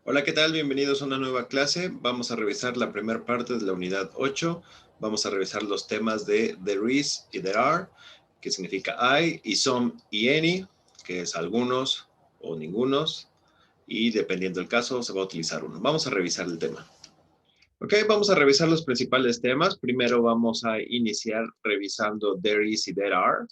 Hola, ¿qué tal? Bienvenidos a una nueva clase. Vamos a revisar la primera parte de la unidad 8. Vamos a revisar los temas de there is y there are, que significa hay, y some y any, que es algunos o ningunos, y dependiendo del caso se va a utilizar uno. Vamos a revisar el tema. Ok, vamos a revisar los principales temas. Primero vamos a iniciar revisando there is y there are.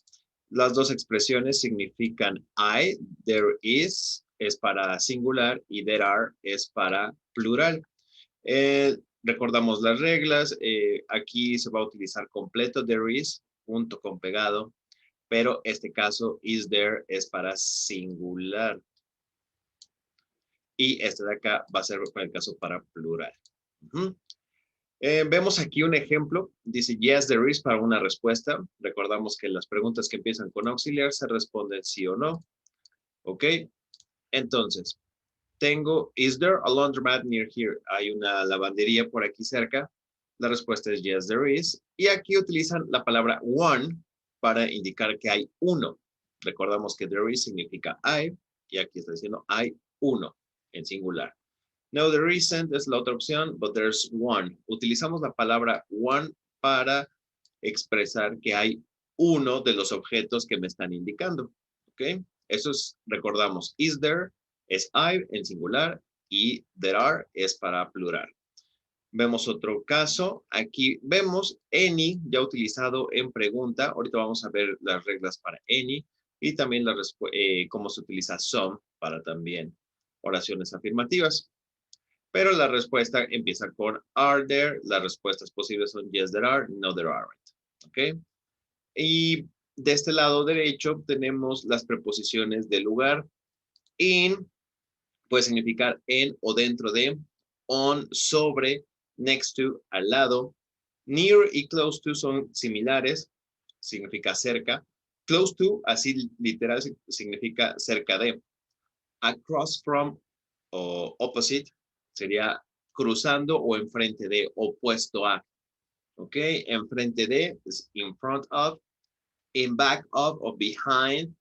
Las dos expresiones significan hay, there is es para singular y there are es para plural. Recordamos las reglas. Aquí se va a utilizar completo there is, junto con pegado, pero este caso is there es para singular. Y este de acá va a ser para el caso para plural. Vemos aquí un ejemplo. Dice yes, there is para una respuesta. Recordamos que las preguntas que empiezan con auxiliar se responden sí o no. ¿Ok? Entonces, tengo, is there a laundromat near here? ¿Hay una lavandería por aquí cerca? La respuesta es yes, there is. Y aquí utilizan la palabra one para indicar que hay uno. Recordamos que there is significa hay, y aquí está diciendo hay uno en singular. No, there isn't es la otra opción, but there's one. Utilizamos la palabra one para expresar que hay uno de los objetos que me están indicando. ¿Ok? Eso es, recordamos, is there es I en singular y there are es para plural. Vemos otro caso. Aquí vemos any ya utilizado en pregunta. Ahorita vamos a ver las reglas para any y también cómo se utiliza some para también oraciones afirmativas. Pero la respuesta empieza con are there. Las respuestas posibles son yes, there are, no, there aren't. ¿Ok? Y de este lado derecho tenemos las preposiciones de lugar. In puede significar en o dentro de, on, sobre, next to, al lado. Near y close to son similares, significa cerca. Close to, así literal, significa cerca de. Across from o opposite sería cruzando o enfrente de, opuesto a. ¿Ok? Enfrente de es in front of, in back of o behind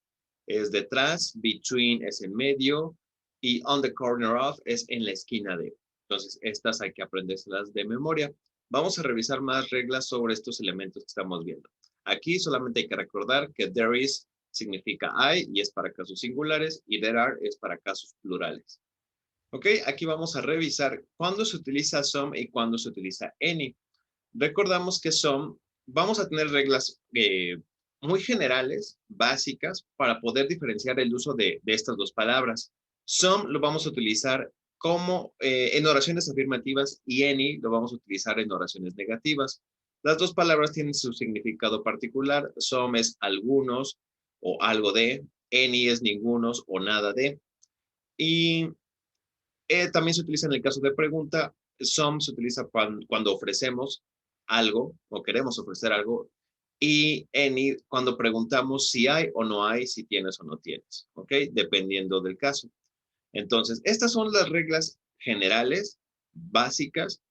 es detrás, between es en medio y on the corner of es en la esquina de. Entonces, estas hay que aprendérselas de memoria. Vamos a revisar más reglas sobre estos elementos que estamos viendo. Aquí solamente hay que recordar que there is significa hay y es para casos singulares y there are es para casos plurales. Ok, aquí vamos a revisar cuándo se utiliza some y cuándo se utiliza any. Recordamos que some, vamos a tener reglas muy generales, básicas, para poder diferenciar el uso de estas dos palabras. Some lo vamos a utilizar como en oraciones afirmativas y any lo vamos a utilizar en oraciones negativas. Las dos palabras tienen su significado particular. Some es algunos o algo de, any es ningunos o nada de. Y también se utiliza en el caso de pregunta. Some se utiliza cuando ofrecemos algo o queremos ofrecer algo. Y any cuando preguntamos si hay o no hay, si tienes o no tienes. ¿Ok? Dependiendo del caso. Entonces, estas son las reglas generales, básicas,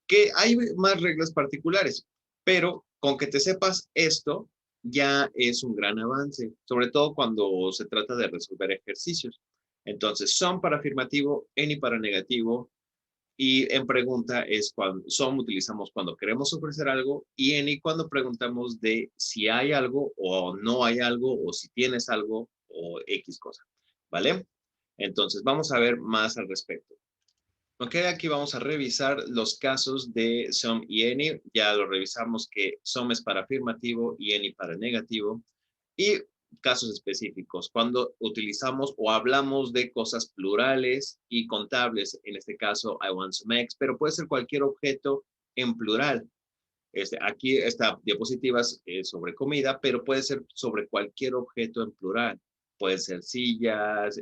que hay más reglas particulares. Pero con que te sepas esto, ya es un gran avance, sobre todo cuando se trata de resolver ejercicios. Entonces, son para afirmativo, any para negativo, y en pregunta es cuando some utilizamos cuando queremos ofrecer algo y any cuando preguntamos de si hay algo o no hay algo o si tienes algo o X cosa, ¿vale? Entonces, vamos a ver más al respecto. Ok, aquí vamos a revisar los casos de some y any. Ya lo revisamos que some es para afirmativo y any para negativo. Y casos específicos, cuando utilizamos o hablamos de cosas plurales y contables, en este caso, I want some eggs, pero puede ser cualquier objeto en plural. Aquí esta diapositiva es sobre comida, pero puede ser sobre cualquier objeto en plural. Pueden ser sillas,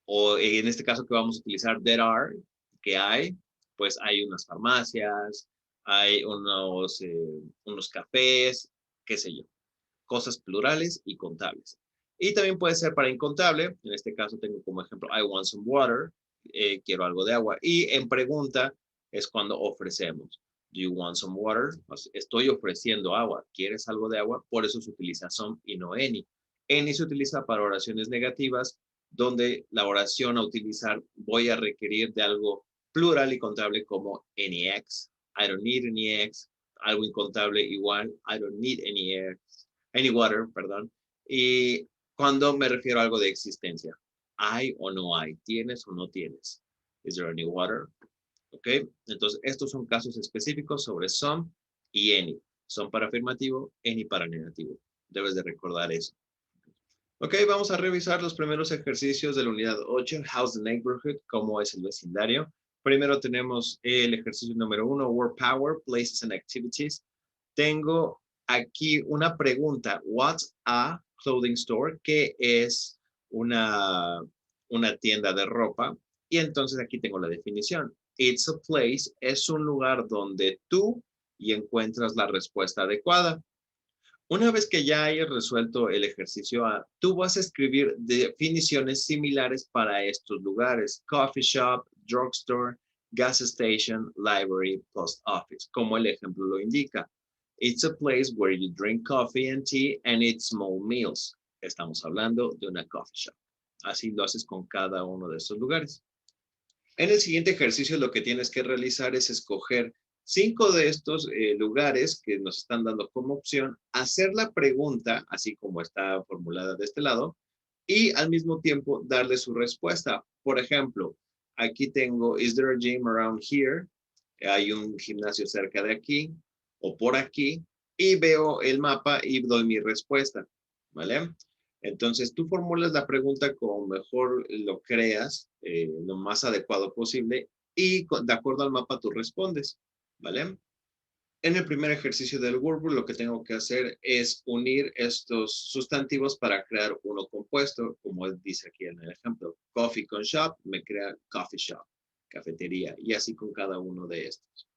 o en este caso que vamos a utilizar there are, que hay, pues hay unas farmacias, hay unos cafés, qué sé yo, cosas plurales y contables. Y también puede ser para incontable, en este caso tengo como ejemplo I want some water, quiero algo de agua. Y en pregunta es cuando ofrecemos. Do you want some water? Pues estoy ofreciendo agua. ¿Quieres algo de agua? Por eso se utiliza some y no any. Any se utiliza para oraciones negativas donde la oración a utilizar voy a requerir de algo plural y contable como any eggs. I don't need any eggs. Algo incontable igual. I don't need any eggs. Any water, perdón. Y cuando me refiero a algo de existencia. ¿Hay o no hay? ¿Tienes o no tienes? Is there any water? ¿Ok? Entonces, estos son casos específicos sobre some y any. Some para afirmativo, any para negativo. Debes de recordar eso. Ok, vamos a revisar los primeros ejercicios de la unidad 8, How's the Neighborhood, cómo es el vecindario. Primero tenemos el ejercicio número 1, Word Power, Places and Activities. Tengo aquí una pregunta, What's a clothing store? ¿Qué es una tienda de ropa? Y entonces aquí tengo la definición. It's a place, es un lugar donde tú y encuentras la respuesta adecuada. Una vez que ya hayas resuelto el ejercicio A, tú vas a escribir definiciones similares para estos lugares. Coffee shop, drugstore, gas station, library, post office, como el ejemplo lo indica. It's a place where you drink coffee and tea and eat small meals. Estamos hablando de una coffee shop. Así lo haces con cada uno de estos lugares. En el siguiente ejercicio lo que tienes que realizar es escoger 5 de estos lugares que nos están dando como opción, hacer la pregunta, así como está formulada de este lado, y al mismo tiempo darle su respuesta. Por ejemplo, aquí tengo, is there a gym around here? Hay un gimnasio cerca de aquí o por aquí, y veo el mapa y doy mi respuesta, ¿vale? Entonces, tú formulas la pregunta como mejor lo creas, lo más adecuado posible, y de acuerdo al mapa tú respondes, ¿vale? En el primer ejercicio del workbook, lo que tengo que hacer es unir estos sustantivos para crear uno compuesto, como dice aquí en el ejemplo. Coffee con shop, me crea coffee shop, cafetería, y así con cada uno de estos.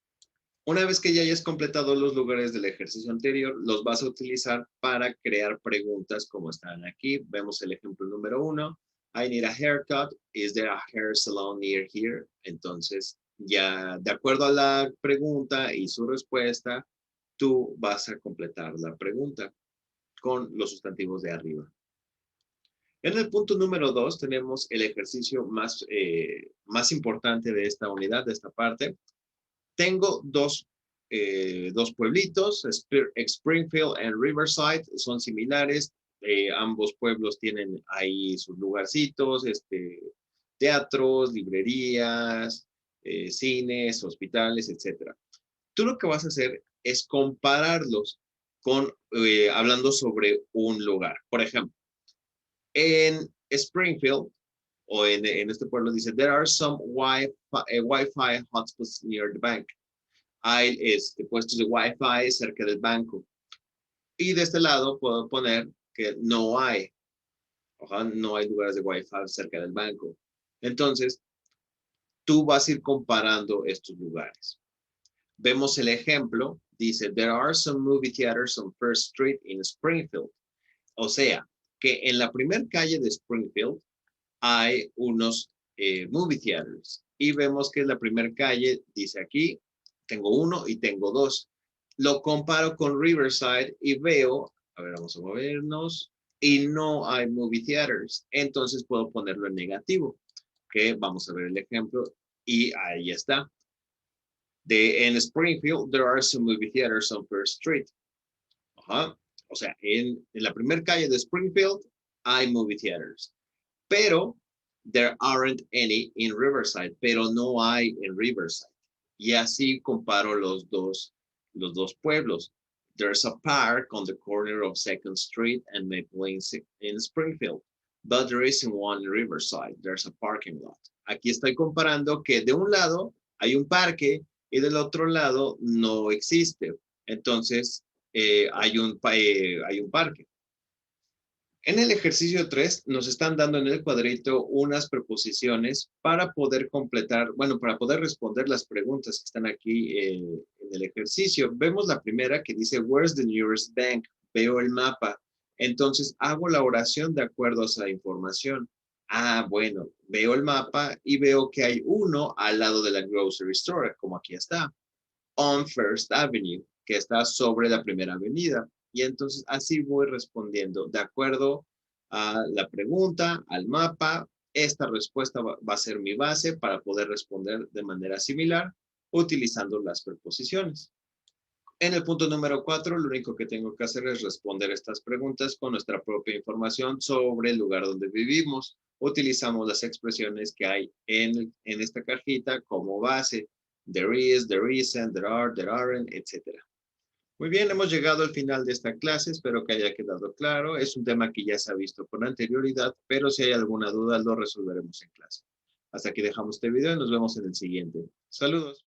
Una vez que ya hayas completado los lugares del ejercicio anterior, los vas a utilizar para crear preguntas como están aquí. Vemos el ejemplo número 1. I need a haircut. Is there a hair salon near here? Entonces, ya de acuerdo a la pregunta y su respuesta, tú vas a completar la pregunta con los sustantivos de arriba. En el punto número 2 tenemos el ejercicio más importante de esta unidad, de esta parte. Tengo dos pueblitos, Springfield y Riverside, son similares. Ambos pueblos tienen ahí sus lugarcitos, teatros, librerías, cines, hospitales, etc. Tú lo que vas a hacer es compararlos hablando sobre un lugar. Por ejemplo, en Springfield, o en este pueblo dice, there are some Wi-Fi hotspots near the bank. Hay puestos de Wi-Fi cerca del banco. Y de este lado puedo poner que no hay. No hay lugares de Wi-Fi cerca del banco. Entonces, tú vas a ir comparando estos lugares. Vemos el ejemplo. Dice, there are some movie theaters on First Street in Springfield. O sea, que en la primera calle de Springfield hay unos movie theaters. Y vemos que la primera calle, dice aquí, tengo 1 y tengo 2. Lo comparo con Riverside y veo, a ver, vamos a movernos, y no hay movie theaters. Entonces puedo ponerlo en negativo. Que vamos a ver el ejemplo y ahí está. En Springfield, there are some movie theaters on First Street. Ajá. O sea, en la primera calle de Springfield hay movie theaters. Pero there aren't any in Riverside, pero no hay en Riverside. Y así comparo los dos pueblos. There's a park on the corner of 2nd Street and Maple in Springfield, but there isn't one in Riverside. There's a parking lot. Aquí estoy comparando que de un lado hay un parque y del otro lado no existe. Entonces, hay un parque. En el ejercicio 3 nos están dando en el cuadrito unas preposiciones para poder completar, bueno, para poder responder las preguntas que están aquí en el ejercicio. Vemos la primera que dice, where's the nearest bank? Veo el mapa. Entonces hago la oración de acuerdo a esa información. Ah, bueno, veo el mapa y veo que hay uno al lado de la grocery store, como aquí está. On First Avenue, que está sobre la primera avenida. Y entonces así voy respondiendo de acuerdo a la pregunta, al mapa esta respuesta va a ser mi base para poder responder de manera similar utilizando las preposiciones. En el punto número 4, lo único que tengo que hacer es responder estas preguntas con nuestra propia información sobre el lugar donde vivimos. Utilizamos las expresiones que hay en esta cajita como base. There is, there isn't, there aren't, etc. Muy bien, hemos llegado al final de esta clase. Espero que haya quedado claro. Es un tema que ya se ha visto con anterioridad, pero si hay alguna duda lo resolveremos en clase. Hasta aquí dejamos este video y nos vemos en el siguiente. Saludos.